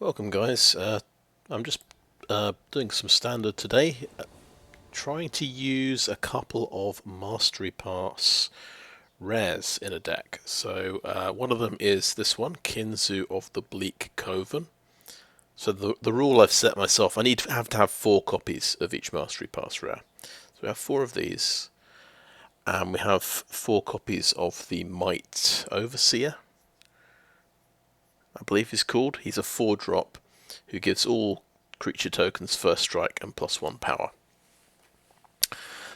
Welcome guys, I'm just doing some standard today, trying to use a couple of Mastery Pass rares in a deck. So one of them is this one, Kinzu of the Bleak Coven. So the rule I've set myself, I need to have 4 copies of each Mastery Pass rare. So we have 4 of these, and we have 4 copies of the Mite Overseer, I believe he's called. He's a 4-drop who gives all creature tokens first strike and +1 power.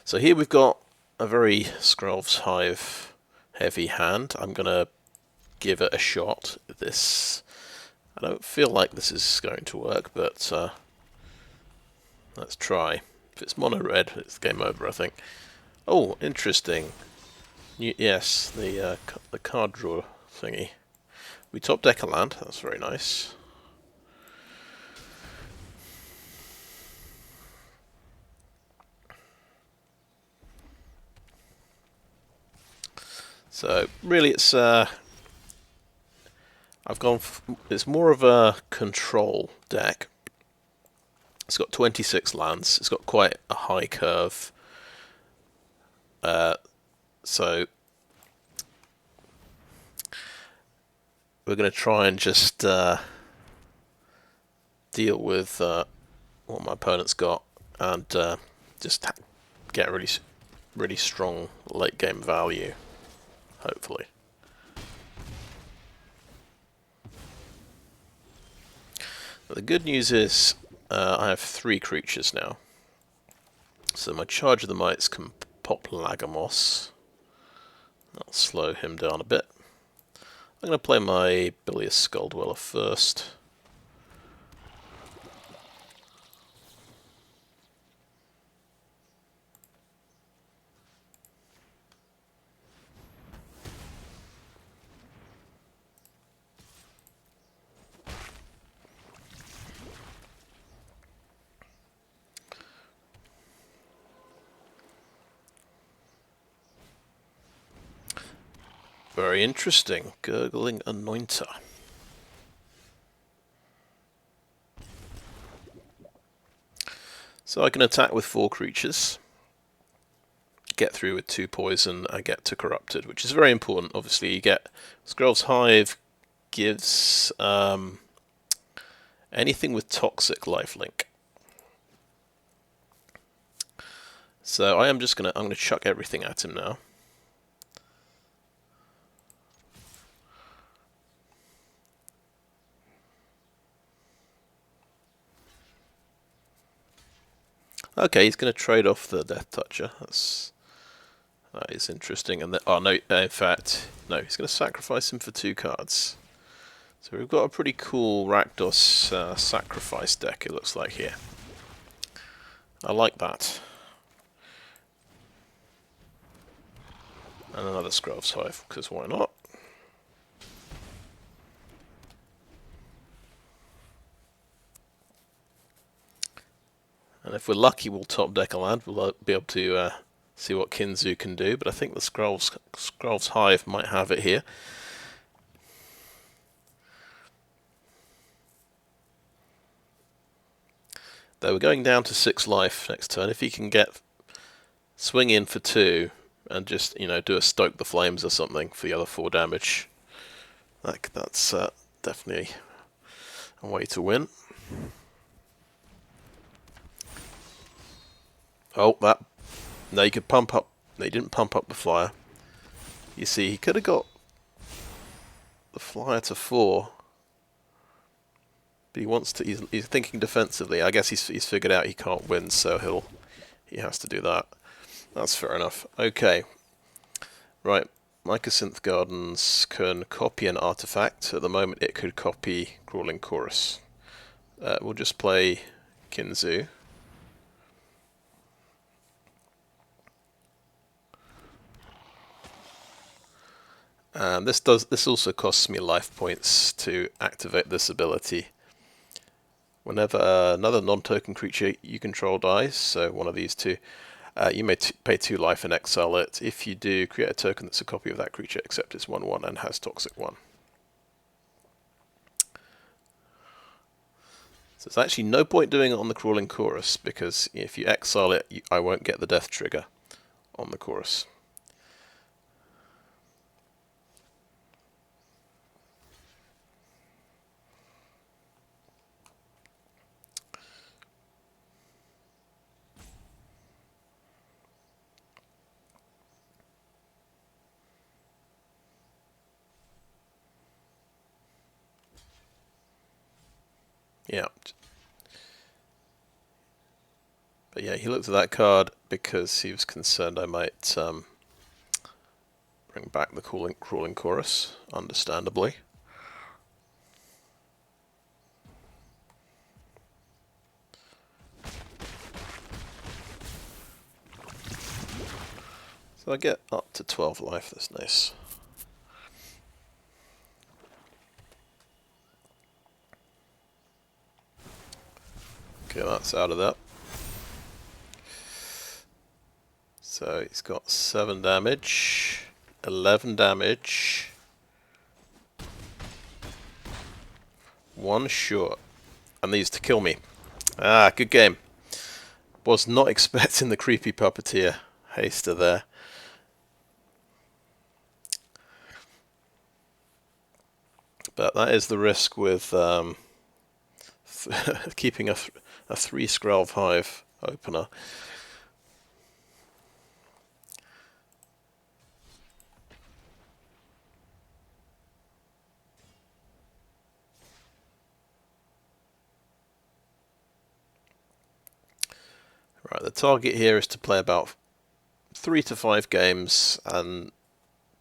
So here we've got a very Skrelv's Hive heavy hand. I'm going to give it a shot. I don't feel like this is going to work, but let's try. If it's mono red, it's game over, I think. Oh, interesting. Yes, the card draw thingy. We top deck a land, that's very nice. So really it's it's more of a control deck. It's got 26 lands, it's got quite a high curve. So we're going to try and just deal with what my opponent's got and just get really strong late game value, hopefully. But the good news is I have 3 creatures now. So my Charge of the Mites can pop Lagamos. That'll slow him down a bit. I'm going to play my Bilious Skulldweller first. Very interesting. Gurgling Anointer. So I can attack with 4 creatures, get through with 2 poison, and get to Corrupted, which is very important. Obviously, you get Skrelv's Hive gives anything with toxic lifelink. So I'm gonna chuck everything at him now. Okay, he's going to trade off the Death Toucher. That is interesting. And oh no, in fact, no, he's going to sacrifice him for 2 cards. So we've got a pretty cool Rakdos sacrifice deck, it looks like here. I like that. And another Skrelv's Hive, because why not? And if we're lucky, we'll top deck a land. We'll be able to see what Kinzu can do. But I think the Skrelv's Hive might have it here. Though we're going down to 6 life next turn. If he can swing in for 2 and just do a Stoke the Flames or something for the other 4 damage, that's definitely a way to win. Oh, no, you could pump up. No, he didn't pump up the flyer. You see, he could have got the flyer to 4, but he wants to. He's thinking defensively. I guess he's figured out he can't win, so he has to do that. That's fair enough. Okay, right. Mycosynth Gardens can copy an artifact. At the moment, it could copy Crawling Chorus. We'll just play Kinzu. And this also costs me life points to activate this ability. Whenever another non-token creature you control dies, so one of these 2, you may pay 2 life and exile it. If you do, create a token that's a copy of that creature, except it's 1/1 and has Toxic 1. So there's actually no point doing it on the Crawling Chorus, because if you exile it, I won't get the death trigger on the chorus. Yeah. But yeah, he looked at that card because he was concerned I might bring back the Crawling Chorus, understandably. So I get up to 12 life, that's nice. Okay, that's out of that. So he's got 7 damage, 11 damage, 1 short, and these to kill me. Ah, good game. Was not expecting the creepy puppeteer haster there. But that is the risk with keeping a 3 Skrelv Hive opener. Right, the target here is to play about 3 to 5 games and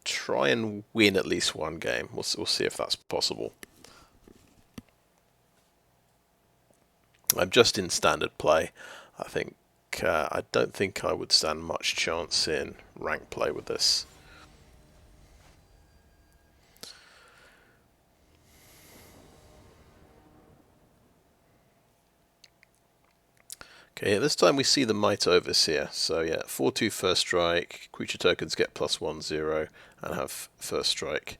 try and win at least 1 game. We'll see if that's possible. I'm just in standard play. I don't think I would stand much chance in rank play with this. Okay, this time we see the Mite Overseer. So yeah, 4/2 first strike, creature tokens get +1/0 and have first strike.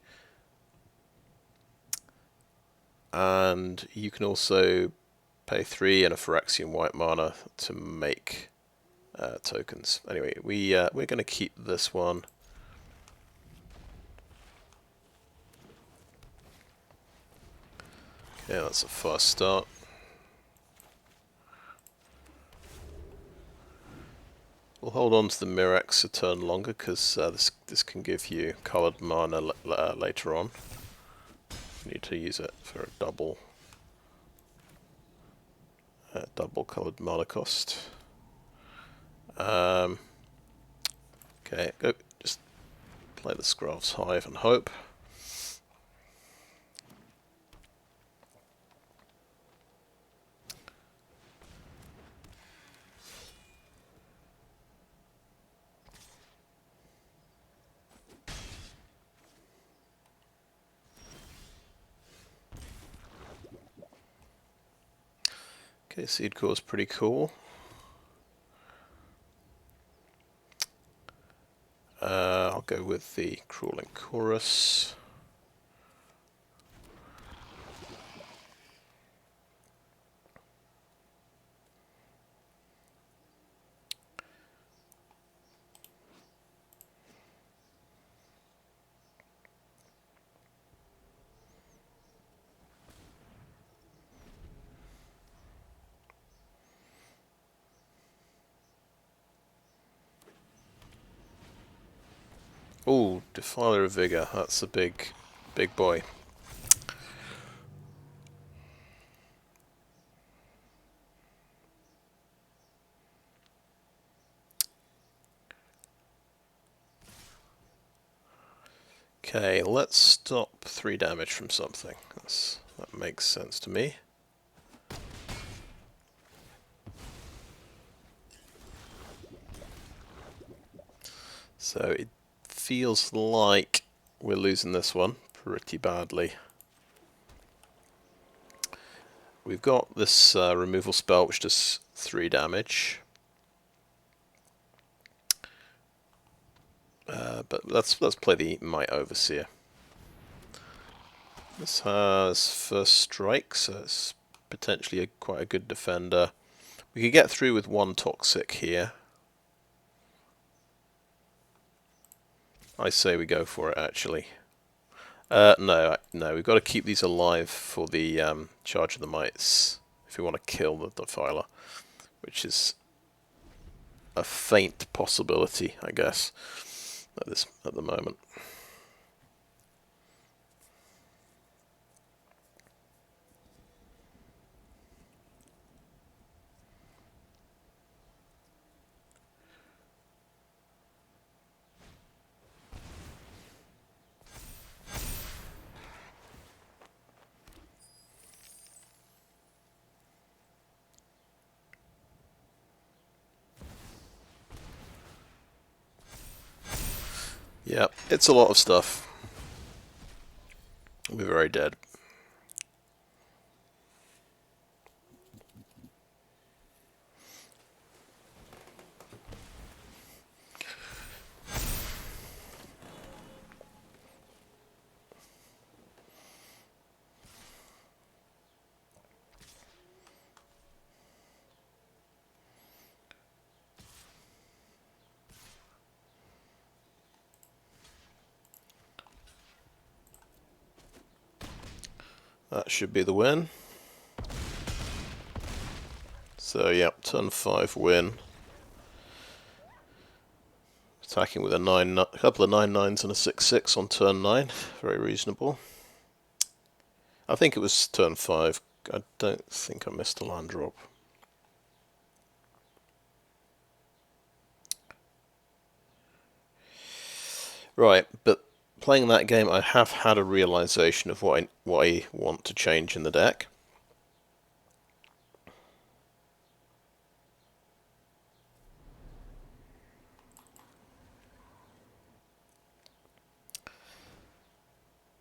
And you can also pay 3 and a Phyrexian white mana to make tokens. Anyway, we're going to keep this one. Okay, that's a fast start. We'll hold on to the Mirrex a turn longer because this can give you coloured mana later on. You need to use it for a double coloured mana cost. Okay, go just play the Skrelv's Hive and hope. Okay, Seed Core is pretty cool. I'll go with the Crawling Chorus. Ooh, Defiler of Vigor, that's a big boy. Okay, let's stop 3 damage from something. That makes sense to me. So it feels like we're losing this one pretty badly. We've got this removal spell which does 3 damage. But let's play the Mite Overseer. This has first strike, so it's potentially quite a good defender. We could get through with one toxic here. I say we go for it, actually. No, we've got to keep these alive for the charge of the mites if we want to kill the defiler, which is a faint possibility, I guess, at the moment. Yeah, it's a lot of stuff. We're very dead. That should be the win. So yeah, turn 5 win. Attacking with a couple of 9/9s and a 6/6 on turn 9. Very reasonable. I think it was turn 5. I don't think I missed a land drop. Right, but playing that game, I have had a realization of what I want to change in the deck.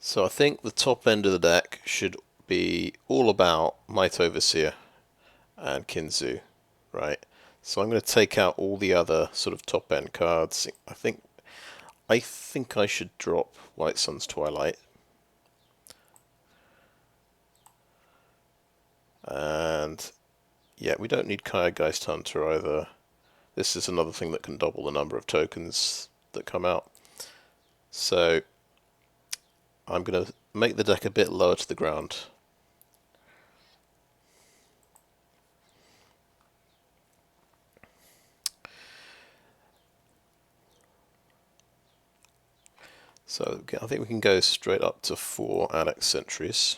So I think the top end of the deck should be all about Mite Overseer and Kinzu, right? So I'm going to take out all the other sort of top end cards. I think I should drop White Sun's Twilight. And yeah, we don't need Kaya Geist Hunter either. This is another thing that can double the number of tokens that come out. So I'm going to make the deck a bit lower to the ground. So I think we can go straight up to 4 Annex Sentries.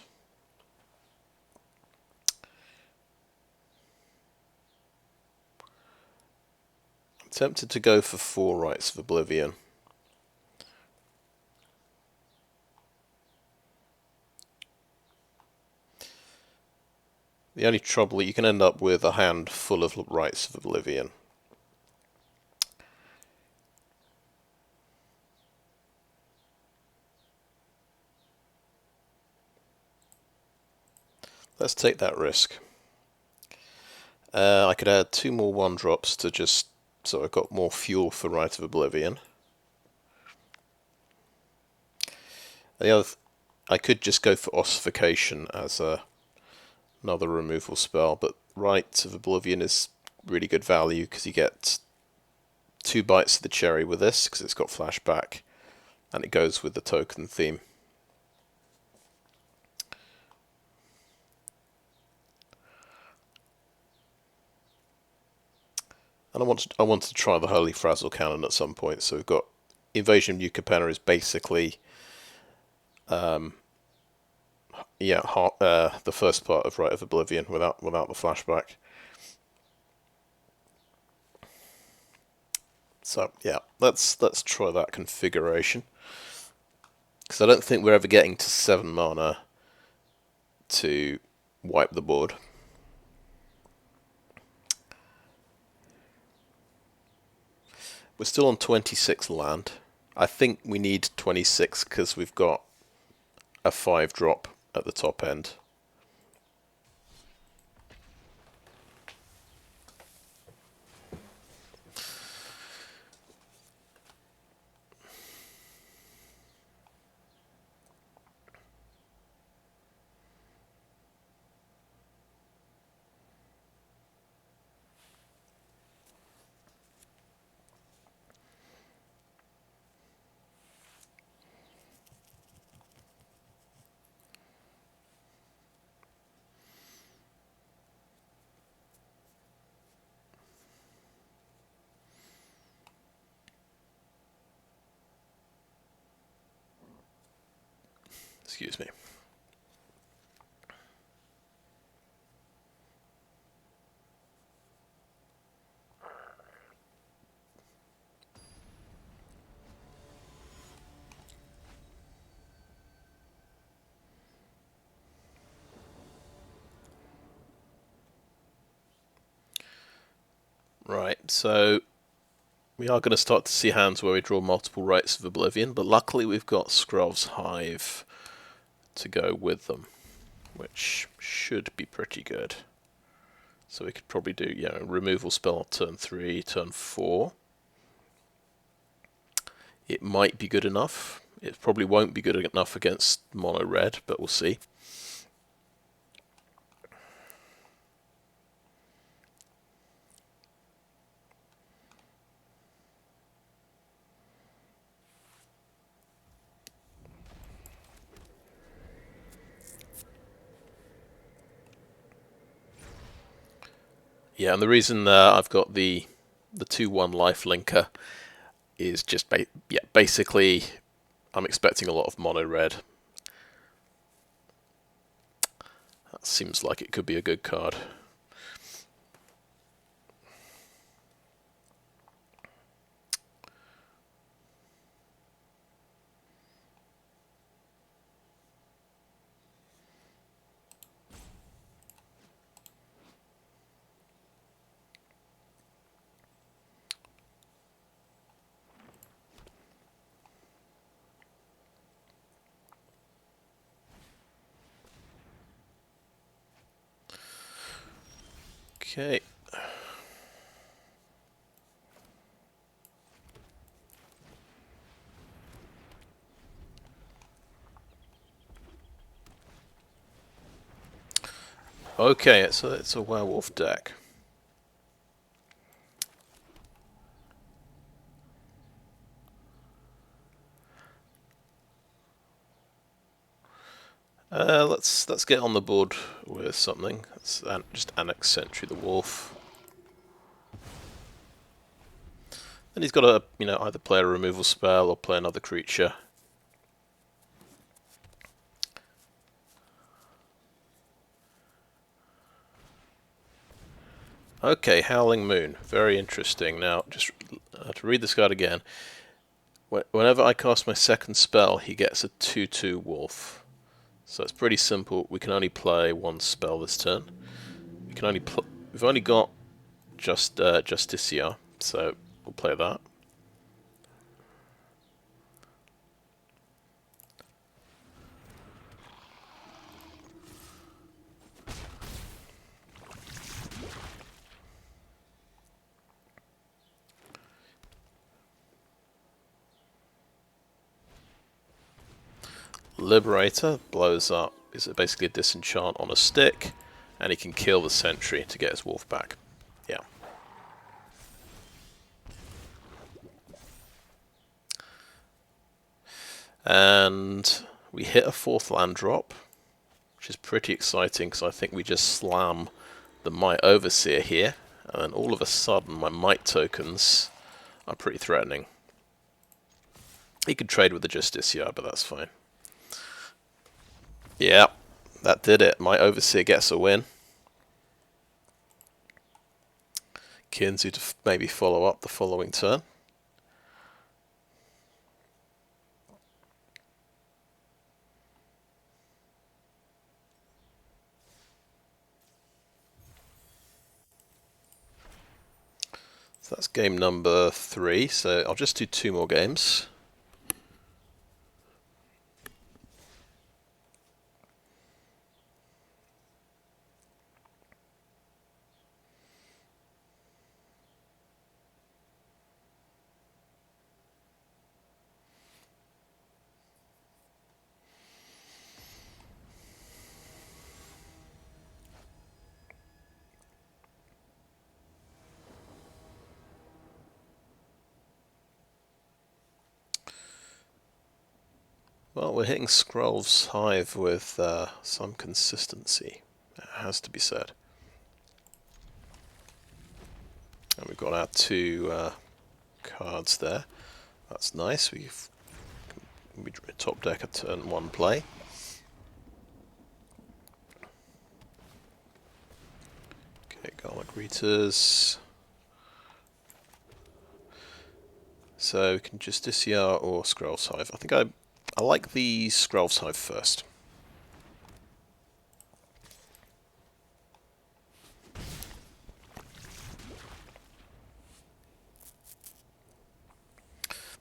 I'm tempted to go for 4 Rites of Oblivion. The only trouble, you can end up with a hand full of Rites of Oblivion. Let's take that risk. I could add 2 more 1-drops to just so I've got more fuel for Rite of Oblivion. The other, I could just go for Ossification as another removal spell, but Rite of Oblivion is really good value because you get 2 bites of the cherry with this because it's got flashback, and it goes with the token theme. And I want to try the Holy Frazzle Cannon at some point. So we've got Invasion of New Capenna is basically, the first part of Rite of Oblivion without the flashback. So yeah, let's try that configuration. Because I don't think we're ever getting to 7 mana to wipe the board. We're still on 26 land. I think we need 26 because we've got a 5-drop at the top end. Excuse me. Right, so we are going to start to see hands where we draw multiple Rites of Oblivion, but luckily we've got Skrelv's Hive to go with them, which should be pretty good. So we could probably do, removal spell turn 3, turn 4. It might be good enough. It probably won't be good enough against mono red, but we'll see. Yeah, and the reason I've got the 2/1 life linker is just basically I'm expecting a lot of mono red. That seems like it could be a good card. Okay. Okay, it's a werewolf deck. Let's get on the board with something. Let's just Annex Sentry the wolf. Then he's got to either play a removal spell or play another creature. Okay, Howling Moon, very interesting. Now, just to read this card again. Whenever I cast my second spell, he gets a 2/2 wolf. So it's pretty simple. We can only play one spell this turn. We've only got just Justicia, so we'll play that. Liberator blows up. Is basically a disenchant on a stick, and he can kill the sentry to get his wolf back. Yeah. And we hit a 4th land drop, which is pretty exciting because I think we just slam the Mite Overseer here, and then all of a sudden my Mite tokens are pretty threatening. He could trade with the Justicia, but that's fine. Yeah, that did it. Mite Overseer gets a win. Kinzu to maybe follow up the following turn. So that's game number 3, so I'll just do 2 more games. Well, we're hitting Skrelv's Hive with some consistency, it has to be said. And we've got our 2 cards there. That's nice. We top deck a turn 1 play. Greeters. So we can Justiciar or Skrelv's Hive. I think I like the Skrelv's Hive first.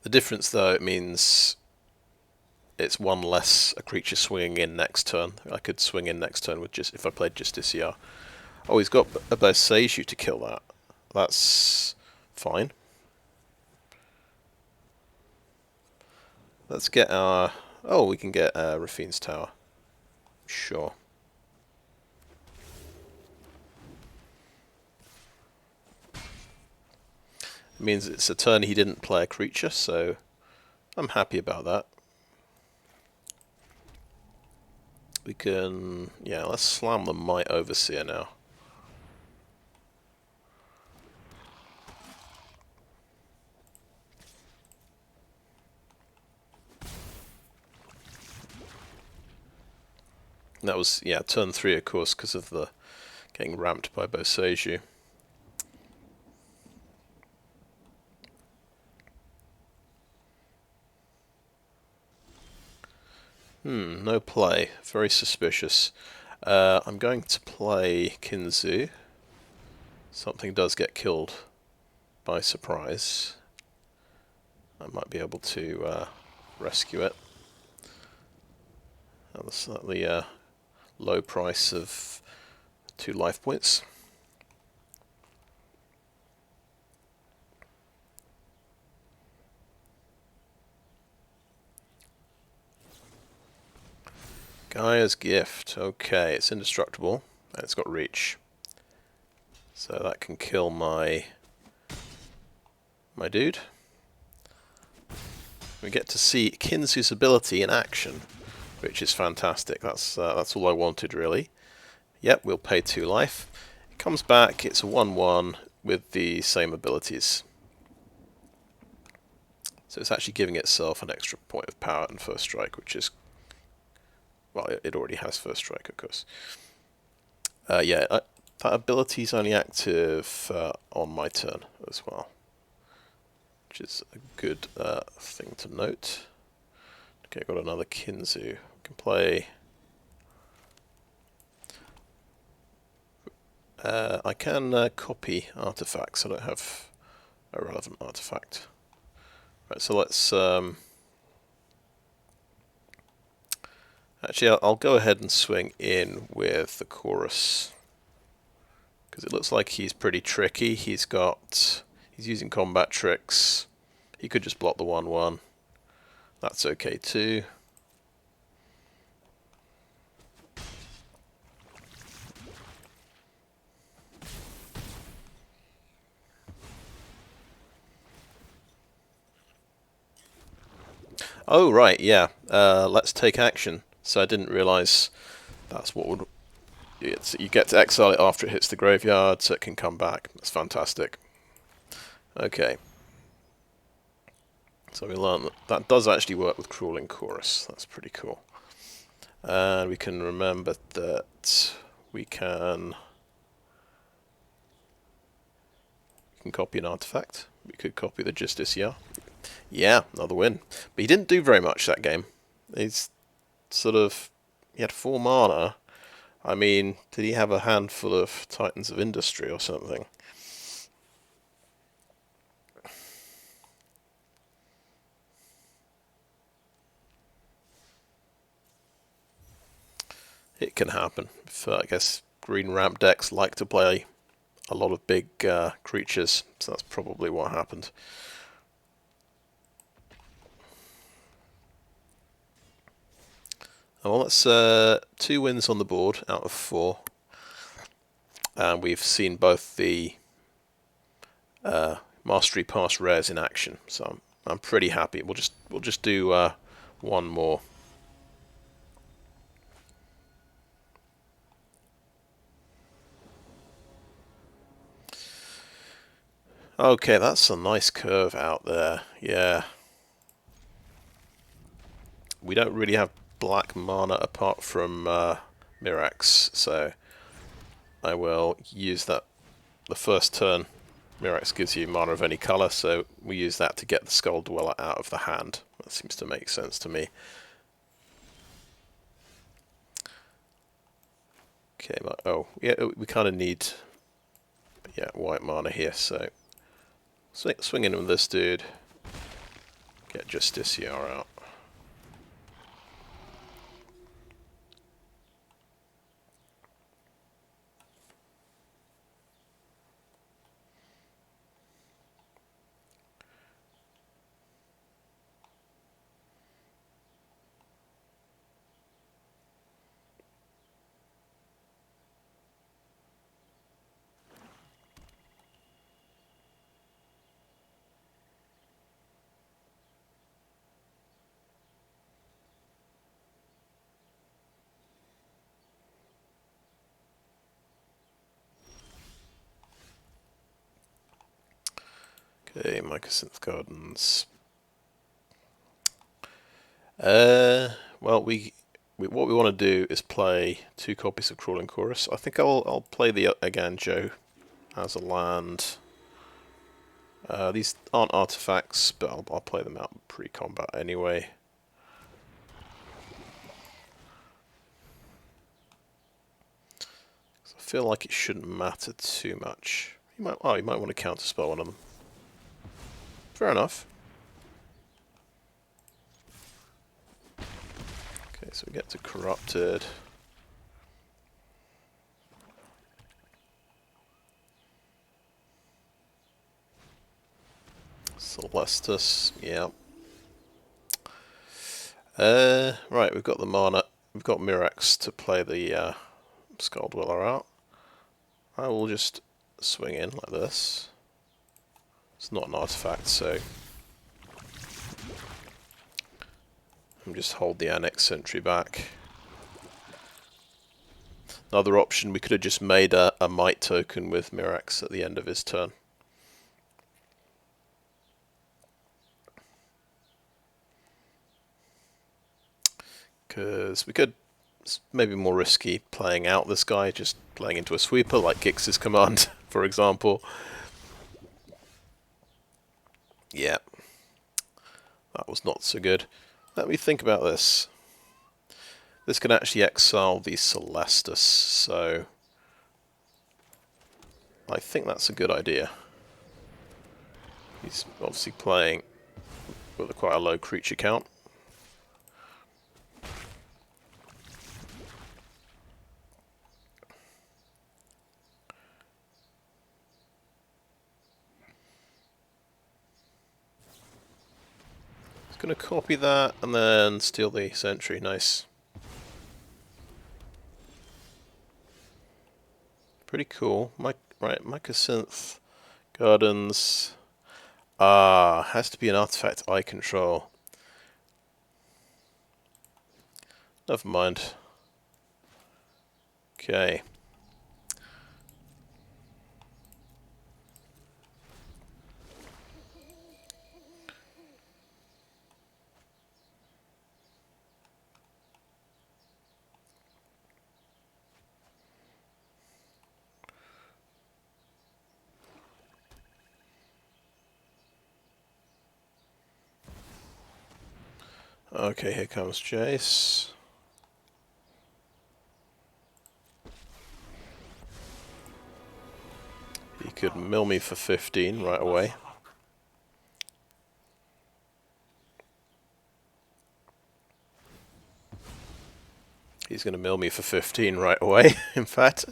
The difference, though, it means it's one less a creature swinging in next turn. I could swing in next turn with just if I played Justiciar. Oh, he's got a Boseiju to kill that. That's fine. Let's get our... Oh, we can get Rafine's Tower. Sure. It means it's a turn he didn't play a creature, so I'm happy about that. We can... Yeah, let's slam the Mite Overseer now. That was, yeah, turn 3, of course, because of the getting ramped by Boseiju. No play. Very suspicious. I'm going to play Kinzu. Something does get killed by surprise. I might be able to rescue it. At the slightly low price of 2 life points. Gaia's Gift. Okay, it's indestructible, and it's got reach. So that can kill my dude. We get to see Kinzu's ability in action, which is fantastic. That's all I wanted, really. Yep, we'll pay 2 life. It comes back, it's a 1/1 with the same abilities. So it's actually giving itself an extra point of power and first strike, which is... Well, it already has first strike, of course. Yeah, that ability is only active on my turn as well, which is a good thing to note. Okay, got another Kinzu. We can play... I can copy artifacts. I don't have a relevant artifact. Right, so let's... Actually, I'll go ahead and swing in with the chorus, because it looks like he's pretty tricky. He's using combat tricks. He could just block the 1/1. That's okay too. Oh right, yeah. Let's take action. So I didn't realise that's what would... you get to exile it after it hits the graveyard, so it can come back. That's fantastic. Okay. So we learned that does actually work with Crawling Chorus. That's pretty cool. And we can remember that we can copy an artifact. We could copy the Justiciar. Yeah, another win. But he didn't do very much that game. He's sort of... He had 4 mana. I mean, did he have a handful of Titans of Industry or something? It can happen. I guess green ramp decks like to play a lot of big creatures, so that's probably what happened. Well, that's 2 wins on the board out of 4, and we've seen both the Mastery Pass rares in action, so I'm pretty happy. We'll just do 1 more. Okay, that's a nice curve out there. Yeah. We don't really have black mana apart from Mirrex, so I will use that the first turn, Mirrex gives you mana of any colour, so we use that to get the Skulldweller out of the hand. That seems to make sense to me. Okay, oh, yeah, we kind of need, yeah, white mana here, so swing in with this dude, get Justiciar out. Okay, Mycosynth Gardens. Well, what we want to do is play 2 copies of Crawling Chorus. I think I'll play the Aganjo as a land. These aren't artifacts, but I'll play them out pre-combat anyway. I feel like it shouldn't matter too much. You might want to counterspell one of them. Fair enough. Okay, so we get to Corrupted. Celestus, yeah. Right, we've got the mana. We've got Mirrex to play the Skulldweller out. I will just swing in like this. It's not an artifact, so I'm just hold the Annex Sentry back. Another option, we could have just made a Mite token with Mirrex at the end of his turn. Because we could, it's maybe more risky playing out this guy, just playing into a sweeper like Gix's command, for example. Yeah, that was not so good. Let me think about this. This can actually exile the Celestus, so I think that's a good idea. He's obviously playing with quite a low creature count. He's going to copy that and then steal the Sentry. Nice. Pretty cool. Right, Mycosynth Gardens. Has to be an artifact I control. Never mind. Okay. Okay, here comes Jace. He could mill me for 15 right away. He's going to mill me for 15 right away, in fact.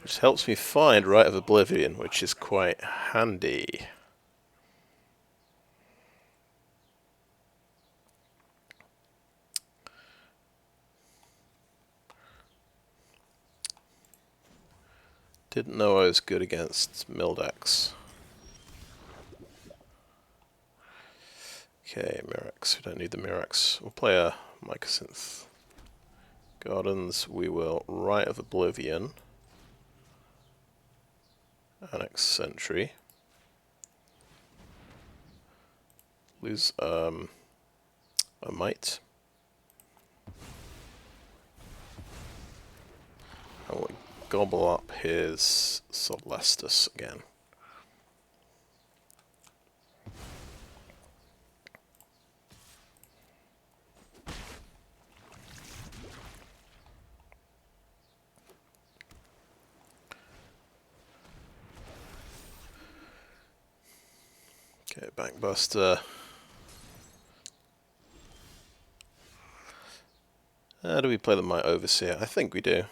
Which helps me find Rite of Oblivion, which is quite handy. Didn't know I was good against Mildex. Okay, Mirrex. We don't need the Mirrex. We'll play a Mycosynth Gardens. We will Rite of Oblivion. Annex Sentry. Lose a Mite. gobble up his Celestus again. Okay, Bankbuster. How do we play the Mite Overseer? I think we do.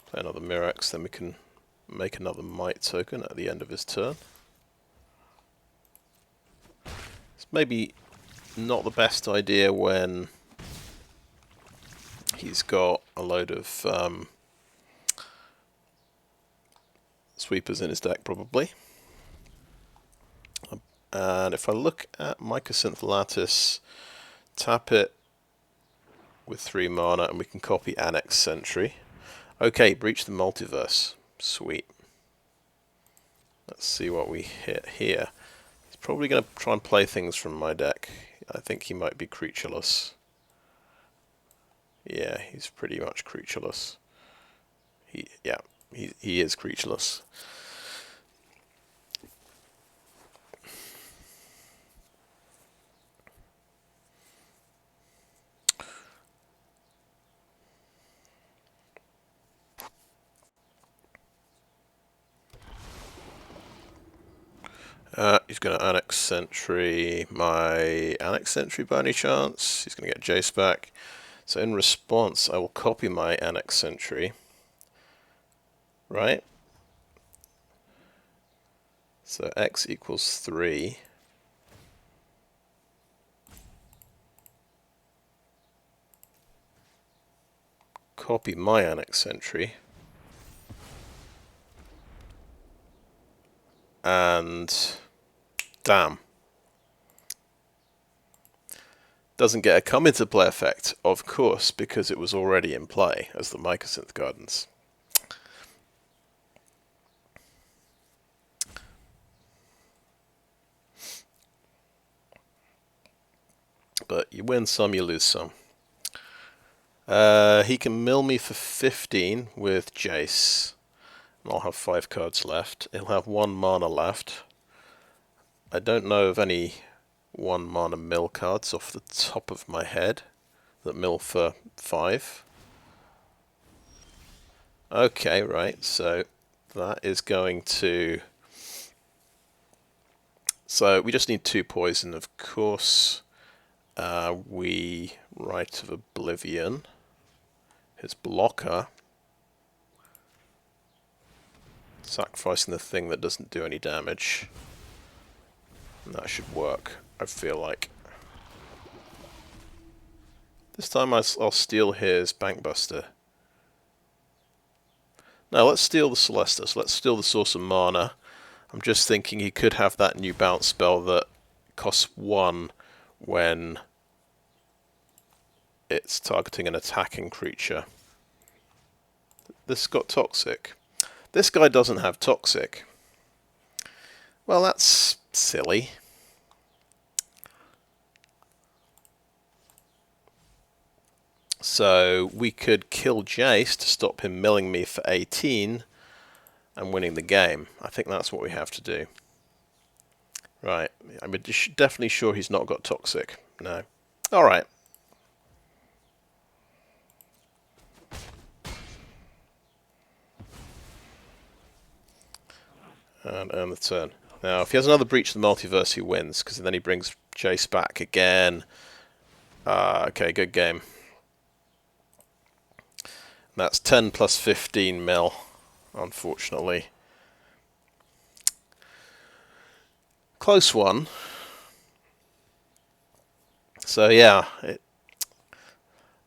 Play another Mirrex, then we can make another Mite token at the end of his turn. It's maybe not the best idea when he's got a load of sweepers in his deck, probably. And if I look at Mycosynth Lattice, tap it with 3 mana, and we can copy Annex Sentry. Okay, breach the multiverse. Sweet. Let's see what we hit here. He's probably going to try and play things from my deck. I think he might be creatureless. Yeah, he's pretty much creatureless. He is creatureless. He's going to Annex Sentry my Annex Sentry by any chance. He's going to get Jace back. So in response, I will copy my Annex Sentry. Right? So x equals 3. Copy my Annex Sentry. And damn. Doesn't get a come into play effect, of course, because it was already in play as the Mycosynth Gardens. But you win some, you lose some. He can mill me for 15 with Jace. And I'll have 5 cards left. He'll have 1 mana left. I don't know of any 1 mana mill cards off the top of my head that mill for 5. Okay, right, so that is going to... So we just need 2 poison, of course. We Rite of Oblivion. His blocker. Sacrificing the thing that doesn't do any damage. And that should work, I feel like. This time I'll steal his Bankbuster. No, let's steal the Celestus. Let's steal the source of mana. I'm just thinking he could have that new bounce spell that costs 1 when it's targeting an attacking creature. This got Toxic. This guy doesn't have Toxic. Well, that's silly. So we could kill Jace to stop him milling me for 18 and winning the game. I think that's what we have to do. Right. I'm definitely sure he's not got Toxic. No. Alright. And earn the turn. Now, if he has another Breach of the Multiverse, he wins, because then he brings Jace back again. Okay, good game. That's 10 plus 15 mil, unfortunately. Close one. So yeah,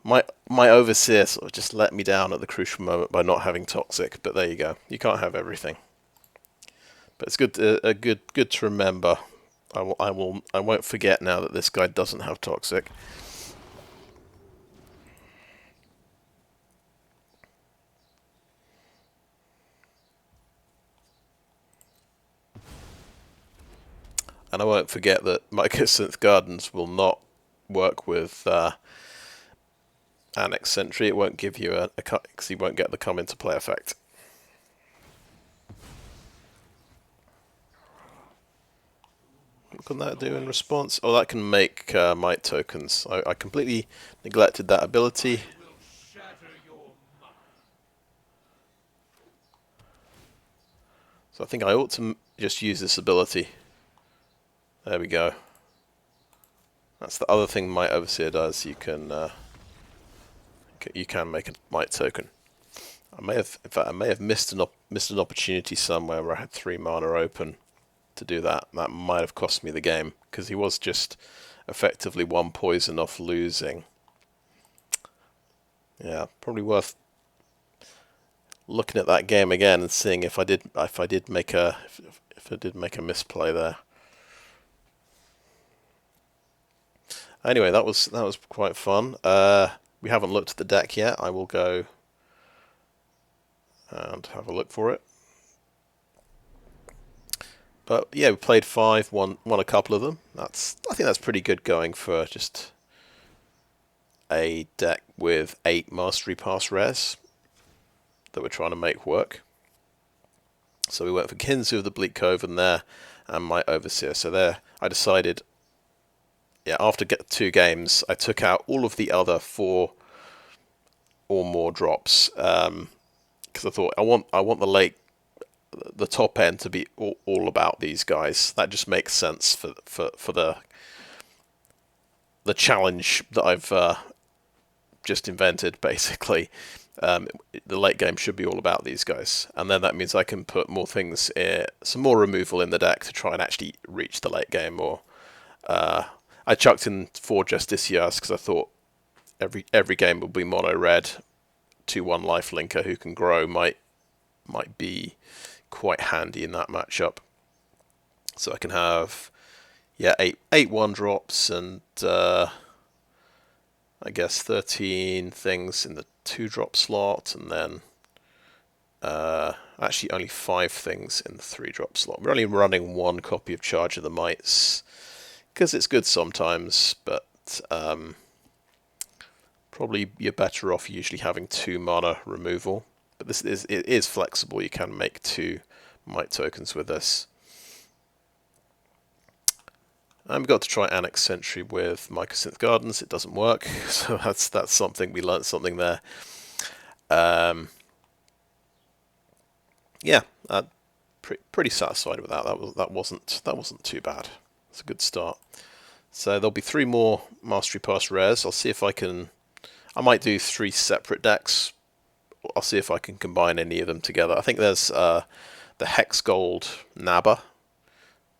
my Overseer sort of just let me down at the crucial moment by not having Toxic, but there you go. You can't have everything. But it's good to remember. I won't forget now that this guy doesn't have Toxic. And I won't forget that Mycosynth Gardens will not work with Annex Sentry. It won't give you a because you won't get the come into play effect. What can that do in response? Oh, that can make Mite tokens. I completely neglected that ability. So I think I ought to just use this ability. There we go. That's the other thing Mite Overseer does. You can make a Mite token. I may have missed an opportunity somewhere where I had 3 mana open to do that. That might have cost me the game because he was just effectively 1 poison off losing. Yeah, probably worth looking at that game again and seeing if I did make a misplay there. Anyway, that was quite fun. We haven't looked at the deck yet. I will go and have a look for it. But yeah, we played 5, won a couple of them. I think that's pretty good going for just a deck with 8 Mastery Pass rares that we're trying to make work. So we went for Kinzu of the Bleak Coven there and Mite Overseer. So there, I decided, yeah, after 2 games, I took out all of the other 4 or more drops because I thought I want the top end to be all about these guys. That just makes sense for the challenge that I've just invented, basically. The late game should be all about these guys, and then that means I can put more things, some more removal in the deck to try and actually reach the late game. Or I chucked in 4 Justiciars because I thought every game will be mono red. 2/1 lifelinker who can grow might be quite handy in that matchup. So I can have 8 1-drops and I guess 13 things in the 2-drop slot, and then actually only 5 things in the 3-drop slot. We're only running 1 copy of Charge of the Mites because it's good sometimes, but probably you're better off usually having 2 mana removal. But it is flexible. You can make 2 Mite tokens with this. And we got to try Annex Sentry with Mycosynth Gardens. It doesn't work, so that's something. We learnt something there. Yeah, pretty satisfied with that. That wasn't too bad. It's a good start. So there'll be 3 more Mastery Pass rares. I'll see if I can. I might do 3 separate decks. I'll see if I can combine any of them together. I think there's the Hex Gold Nabba,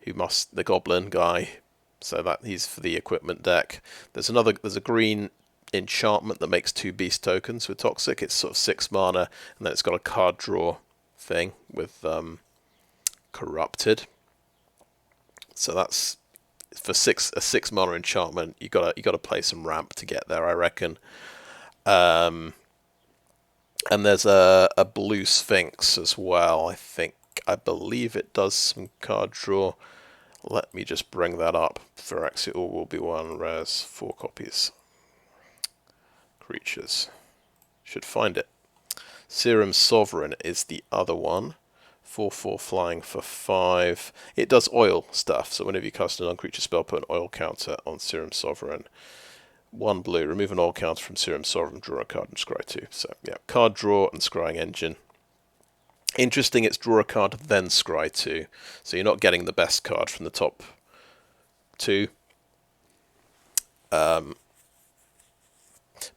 the Goblin guy. So that he's for the equipment deck. There's a green enchantment that makes 2 beast tokens with Toxic. It's sort of 6 mana, and then it's got a card draw thing with Corrupted. So that's for a 6 mana enchantment. You gotta play some ramp to get there, I reckon. And there's a blue Sphinx as well. I believe it does some card draw. Let me just bring that up. Mirrex, it all will be 1 res, 4 copies. Creatures. Should find it. Serum Sovereign is the other one. 4/4 flying for 5. It does oil stuff, so whenever you cast a non-creature spell, put an oil counter on Serum Sovereign. 1 blue, remove an oil counter from Serum Sovereign, draw a card and scry 2. So yeah, card draw and scrying engine. Interesting, it's draw a card, then scry 2. So you're not getting the best card from the top 2.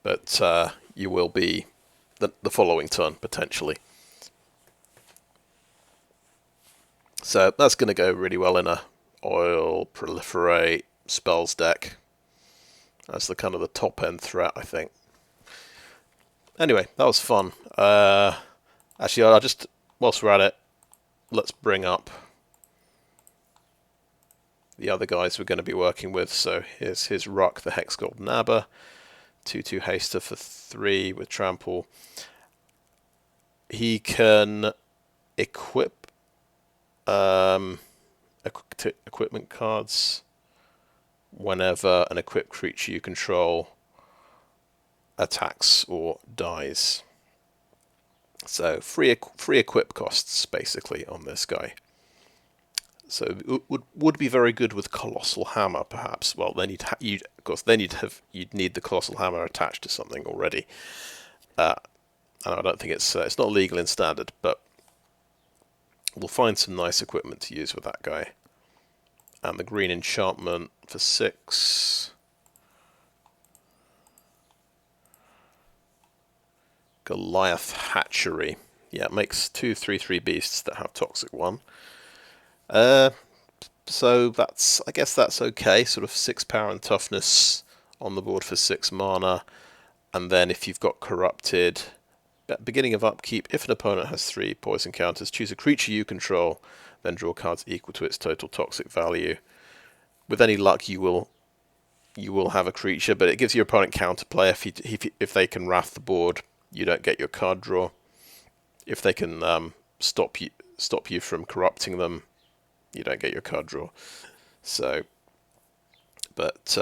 But you will be the following turn, potentially. So that's going to go really well in a oil, proliferate, spells deck. That's the kind of the top end threat, I think. Anyway, that was fun. Actually, I'll just, whilst we're at it, let's bring up the other guys we're going to be working with. So here's Ruck, the Hex Gold Nabba. 2/2 haster for 3 with trample. He can equip equipment cards whenever an equipped creature you control attacks or dies. So free equip costs basically on this guy. So it would be very good with Colossal Hammer, perhaps. Well, then you'd need the Colossal Hammer attached to something already. And I don't think it's not legal in Standard, but we'll find some nice equipment to use with that guy. And the green enchantment for 6. Goliath Hatchery. Yeah, it makes 2 3/3 beasts that have Toxic 1. So I guess that's okay. Sort of 6 power and toughness on the board for 6 mana. And then if you've got Corrupted, at beginning of upkeep, if an opponent has 3 poison counters, choose a creature you control, then draw cards equal to its total toxic value. With any luck, you will have a creature, but it gives your opponent counterplay. If they can wrath the board, you don't get your card draw. If they can stop you from corrupting them, you don't get your card draw. So, but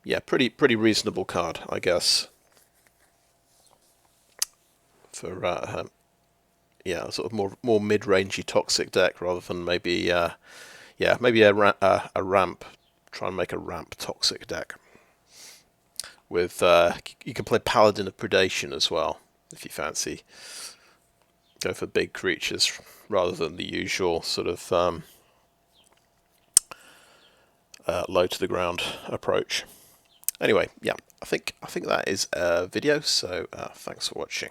yeah, pretty reasonable card, I guess. For yeah, sort of more mid-rangey toxic deck rather than maybe maybe a ramp. Try and make a ramp toxic deck. With you can play Paladin of Predation as well if you fancy. Go for big creatures rather than the usual sort of low to the ground approach. Anyway, yeah, I think that is a video. So thanks for watching.